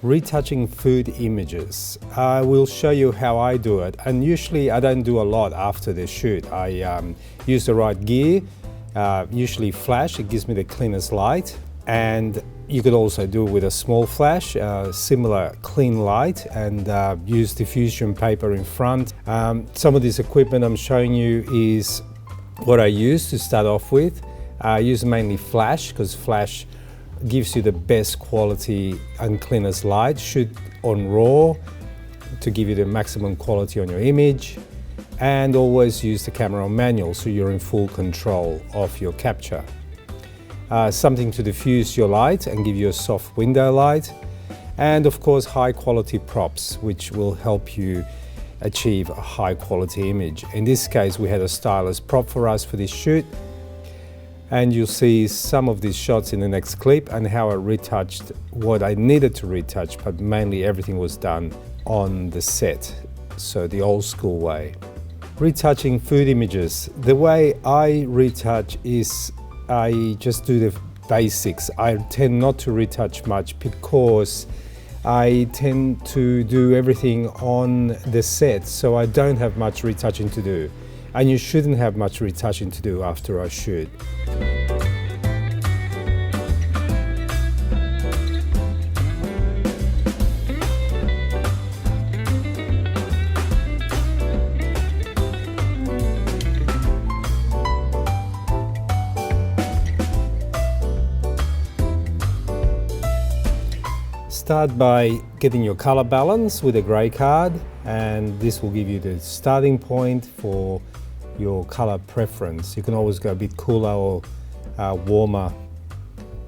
Retouching food images. I will show you how I do it, and usually I don't do a lot after the shoot. I use the right gear, usually flash, it gives me the cleanest light, and you could also do it with a small flash, similar clean light, and use diffusion paper in front. Some of this equipment I'm showing you is what I use to start off with. I use mainly flash because flash gives you the best quality and cleanest light. Shoot on RAW to give you the maximum quality on your image, and always use the camera on manual so you're in full control of your capture. Something to diffuse your light and give you a soft window light, and of course high quality props which will help you achieve a high quality image. In this case we had a stylish prop for us for this shoot, and you'll see some of these shots in the next clip and how I retouched what I needed to retouch, but mainly everything was done on the set, so the old school way. Retouching food images. The way I retouch is I just do the basics. I tend not to retouch much because I tend to do everything on the set, so I don't have much retouching to do. And you shouldn't have much retouching to do after a shoot. Start by getting your color balance with a gray card, and this will give you the starting point for your color preference. You can always go a bit cooler or warmer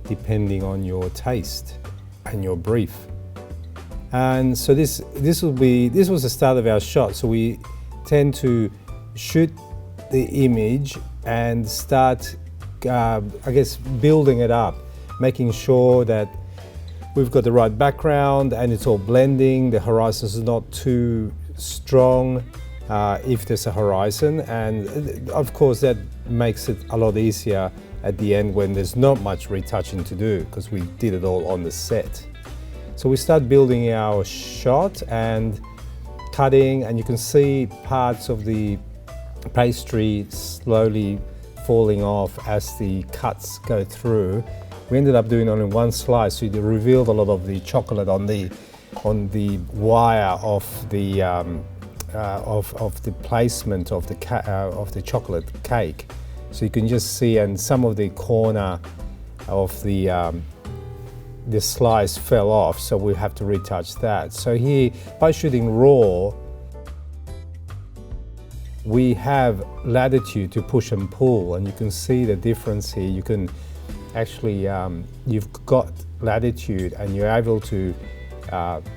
depending on your taste and your brief. And so this was the start of our shot. So we tend to shoot the image and start I guess building it up, making sure that we've got the right background and it's all blending, the horizon is not too strong if there's a horizon, and of course that makes it a lot easier at the end when there's not much retouching to do because we did it all on the set. So we start building our shot and cutting, and you can see parts of the pastry slowly falling off as the cuts go through. We ended up doing only one slice, so it revealed a lot of the chocolate on the wire of the placement of the chocolate cake. So you can just see, and some of the corner of the slice fell off, so we have to retouch that. So here, by shooting RAW, we have latitude to push and pull, and you can see the difference here. You can actually, you've got latitude and you're able to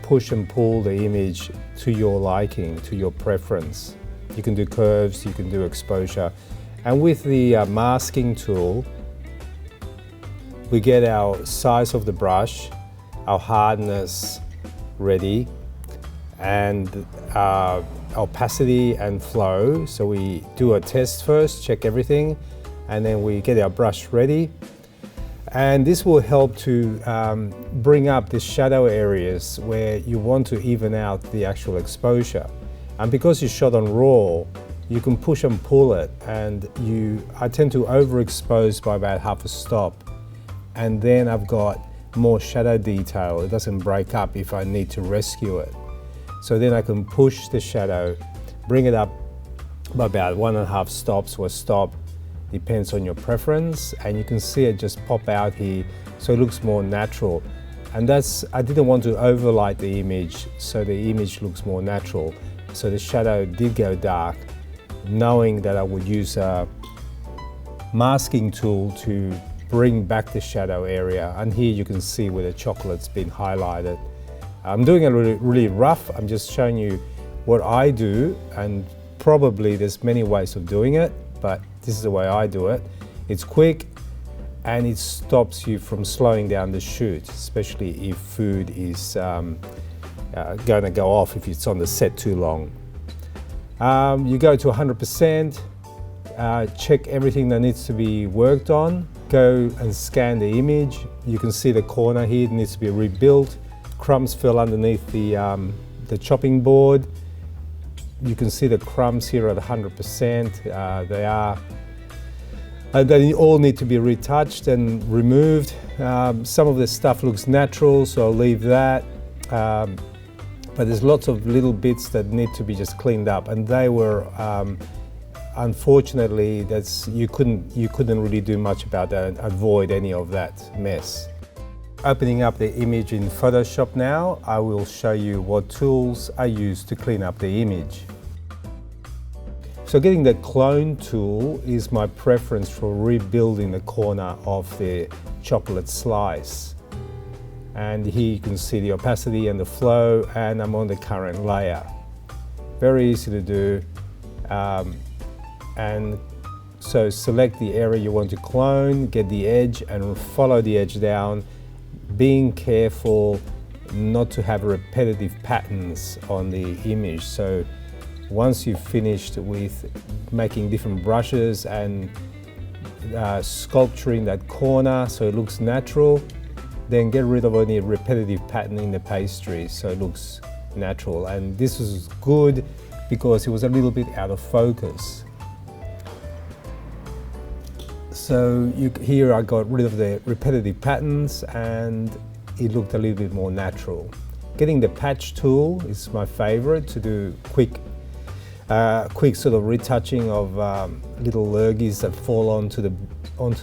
push and pull the image to your liking, to your preference. You can do curves, you can do exposure. And with the masking tool, we get our size of the brush, our hardness ready, and opacity and flow. So we do a test first, check everything, and then we get our brush ready. And this will help to bring up the shadow areas where you want to even out the actual exposure. And because you shot on RAW, you can push and pull it, and I tend to overexpose by about half a stop. And then I've got more shadow detail. It doesn't break up if I need to rescue it. So then I can push the shadow, bring it up by about 1.5 stops or a stop, depends on your preference, and you can see it just pop out here, so it looks more natural. And I didn't want to overlight the image, so the image looks more natural. So the shadow did go dark, knowing that I would use a masking tool to bring back the shadow area. And here you can see where the chocolate's been highlighted. I'm doing it really rough. I'm just showing you what I do, and probably there's many ways of doing it, but this is the way I do it. It's quick and it stops you from slowing down the shoot, especially if food is going to go off if it's on the set too long. You go to 100%, check everything that needs to be worked on, go and scan the image. You can see the corner here, it needs to be rebuilt. crumbs fell underneath the chopping board. You can see the crumbs here at 100%. They all need to be retouched and removed. Some of the stuff looks natural, so I'll leave that. But there's lots of little bits that need to be just cleaned up, and they were, unfortunately, you couldn't really do much about that and avoid any of that mess. Opening up the image in Photoshop now, I will show you what tools I use to clean up the image. So getting the clone tool is my preference for rebuilding the corner of the chocolate slice. And here you can see the opacity and the flow, and I'm on the current layer. Very easy to do. And so select the area you want to clone, get the edge and follow the edge down, being careful not to have repetitive patterns on the image. So once you've finished with making different brushes and sculpturing that corner so it looks natural, then get rid of any repetitive pattern in the pastry so it looks natural. And this was good because it was a little bit out of focus. So here I got rid of the repetitive patterns and it looked a little bit more natural. Getting the patch tool is my favorite to do quick sort of retouching of little lurgies that fall onto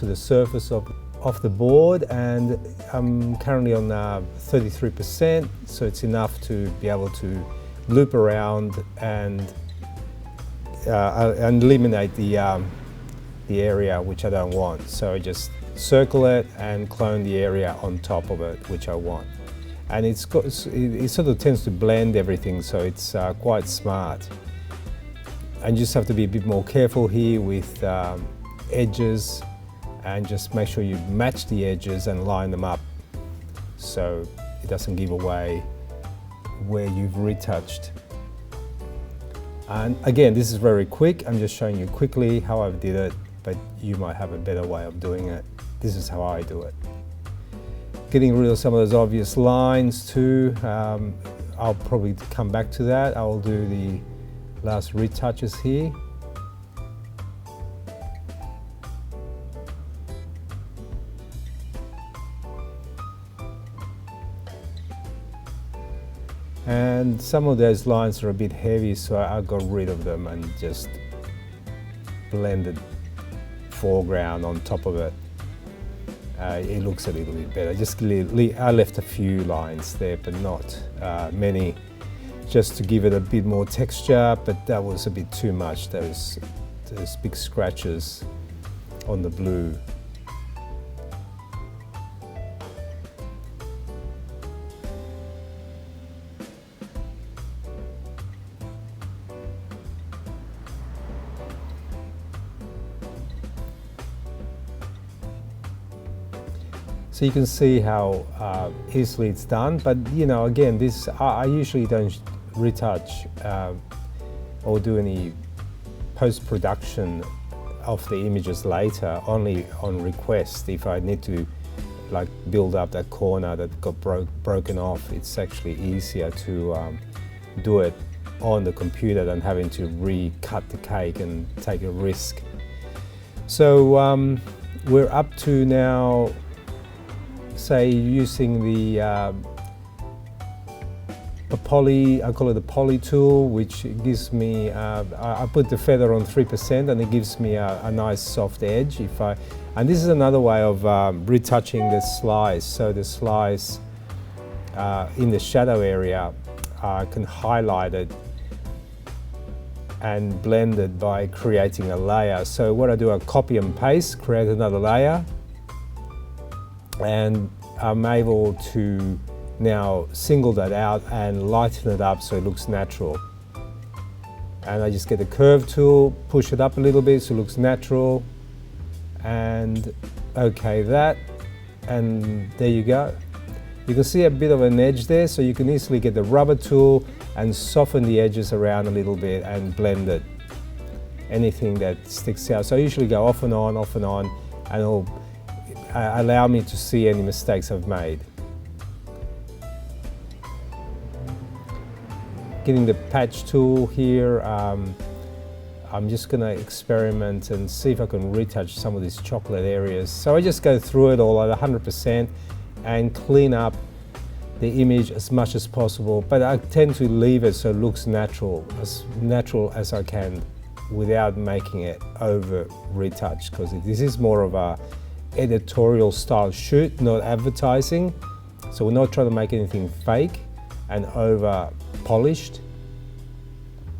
the surface of the board, and I'm currently on 33%, so it's enough to be able to loop around and eliminate the area which I don't want. So I just circle it and clone the area on top of it which I want. And it sort of tends to blend everything, so it's quite smart. And you just have to be a bit more careful here with edges, and just make sure you match the edges and line them up so it doesn't give away where you've retouched. And again, this is very quick. I'm just showing you quickly how I did it, but you might have a better way of doing it. This is how I do it. Getting rid of some of those obvious lines too. I'll probably come back to that. I'll do the last retouches here. And some of those lines are a bit heavy, so I got rid of them and just blended foreground on top of it. It looks a little bit better. I left a few lines there, but not many, just to give it a bit more texture, but that was a bit too much, those big scratches on the blue. So you can see how easily it's done, but you know, again, this I usually don't retouch or do any post-production of the images later, only on request. If I need to like build up that corner that got broken off, it's actually easier to do it on the computer than having to recut the cake and take a risk. So we're up to now, say, using the I call it the poly tool, which gives me, I put the feather on 3% and it gives me a nice soft edge. And this is another way of retouching the slice. So the slice in the shadow area, I can highlight it and blend it by creating a layer. So what I do, I copy and paste, create another layer, and I'm able to now single that out and lighten it up so it looks natural. And I just get the curve tool, push it up a little bit so it looks natural, and okay that, and there you go. You can see a bit of an edge there, so you can easily get the rubber tool and soften the edges around a little bit and blend it. Anything that sticks out. So I usually go off and on, and it'll allow me to see any mistakes I've made. getting the patch tool here. I'm just going to experiment and see if I can retouch some of these chocolate areas. So I just go through it all at 100% and clean up the image as much as possible, but I tend to leave it so it looks natural as I can without making it over retouched, because this is more of a editorial style shoot, not advertising. So we're not trying to make anything fake and over polished.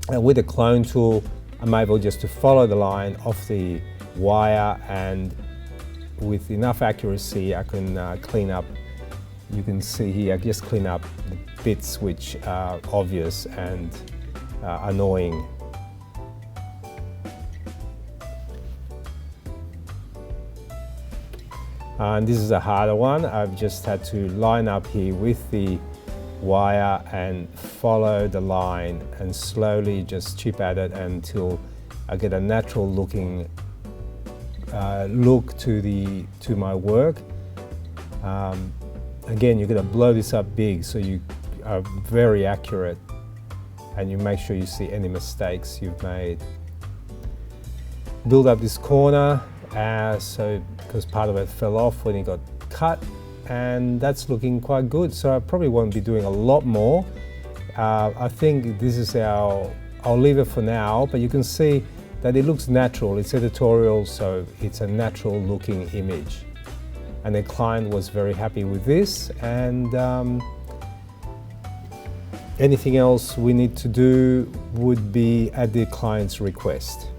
And with the clone tool, I'm able just to follow the line off the wire, and with enough accuracy I can clean up. You can see here, I just clean up the bits which are obvious and annoying. And this is a harder one. I've just had to line up here with the wire and follow the line and slowly just chip at it until I get a natural looking look to my work. Again, you're going to blow this up big so you are very accurate and you make sure you see any mistakes you've made. Build up this corner because part of it fell off when it got cut, and that's looking quite good. So I probably won't be doing a lot more. I think this is I'll leave it for now, but you can see that it looks natural. It's editorial, so it's a natural looking image. And the client was very happy with this, and anything else we need to do would be at the client's request.